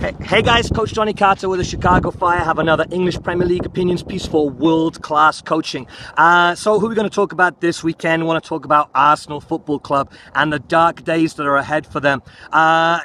Hey guys, Coach Jonny Carter with the Chicago Fire. Have another English Premier League opinions piece for world-class coaching. So who are we going to talk about this weekend? We want to talk about Arsenal Football Club and the dark days that are ahead for them.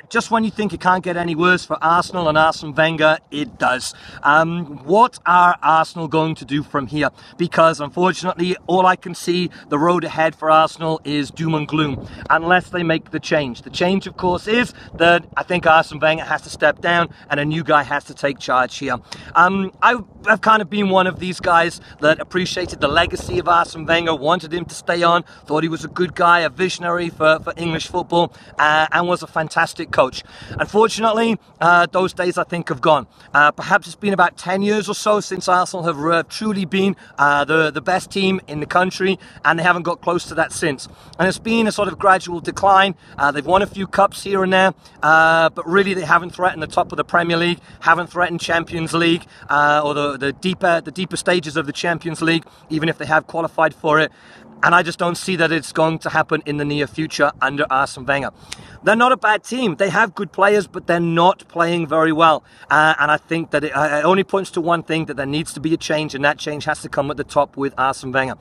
Just when you think it can't get any worse for Arsenal and Arsene Wenger, it does. What are Arsenal going to do from here? Because unfortunately, all I can see, the road ahead for Arsenal is doom and gloom, unless they make the change. The change, of course, is that I think Arsene Wenger has to step down and a new guy has to take charge here. I've kind of been one of these guys that appreciated the legacy of Arsene Wenger, wanted him to stay on, thought he was a good guy, a visionary for English football, and was a fantastic coach. Unfortunately, those days I think have gone. Perhaps it's been about 10 years or so since Arsenal have truly been the best team in the country, and they haven't got close to that since. And it's been a sort of gradual decline. They've won a few cups here and there, but really they haven't threatened the top of the Premier League, haven't threatened Champions League, or the deeper stages of the Champions League, even if they have qualified for it. And I just don't see that it's going to happen in the near future under Arsene Wenger. They're not a bad team. They have good players, but they're not playing very well. And I think that it only points to one thing, that there needs to be a change, and that change has to come at the top with Arsene Wenger.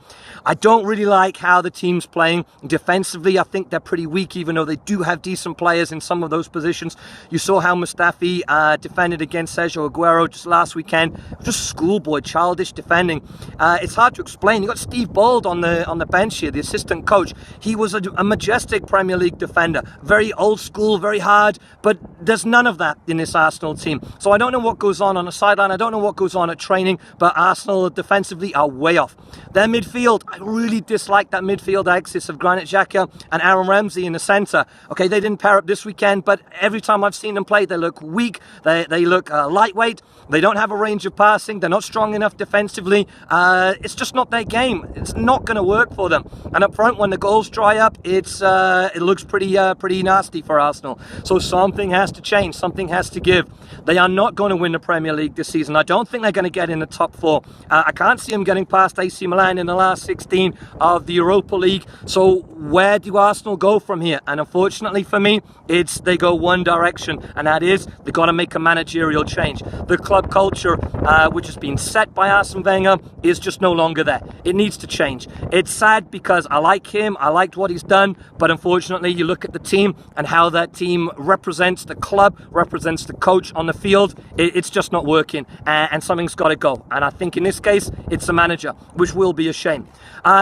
I don't really like how the team's playing defensively. I think they're pretty weak, even though they do have decent players in some of those positions. You saw how Mustafi defended against Sergio Aguero just last weekend. Just schoolboy, childish defending. It's hard to explain. You got Steve Bold on the bench here, the assistant coach. He was a majestic Premier League defender, very old school, very hard, but there's none of that in this Arsenal team. So I don't know what goes on the sideline, I don't know what goes on at training, but Arsenal defensively are way off. Their midfield, I really dislike that midfield axis of Granit Xhaka and Aaron Ramsey in the centre. Okay, they didn't pair up this weekend, but every time I've seen them play, they look weak, they look lightweight, they don't have a range of passing, they're not strong enough defensively. It's just not their game. It's not going to work for them. And up front, when the goals dry up, it looks pretty nasty for Arsenal. So something has to change, something has to give. They are not going to win the Premier League this season. I don't think they're going to get in the top four. I can't see them getting past AC Milan in the last 16 of the Europa League. So where do Arsenal go from here? And unfortunately for me, they go one direction, and that is they've got to make a managerial change. The club culture, which has been set by Arsene Wenger, is just no longer there. It needs to change. It's sad because I like him, I liked what he's done, but unfortunately you look at the team and how that team represents the club, represents the coach on the field, it's just not working, and something's got to go. And I think in this case, it's the manager, which will be a shame.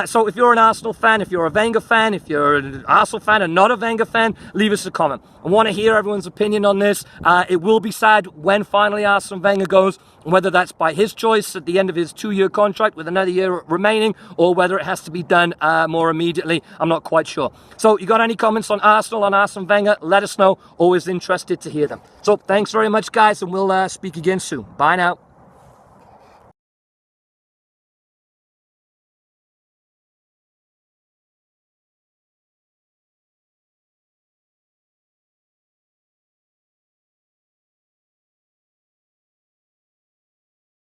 So if you're an Arsenal fan, if you're a Wenger fan, if you're an Arsenal fan and not a Wenger fan, leave us a comment. I want to hear everyone's opinion on this. It will be sad when finally Arsene Wenger goes, whether that's by his choice at the end of his 2-year contract with another year remaining, or whether it has to be done more immediately. I'm not quite sure. So you got any comments on Arsenal, on Arsene Wenger? Let us know. Always interested to hear them. So thanks very much, guys, and we'll speak again soon. Bye now.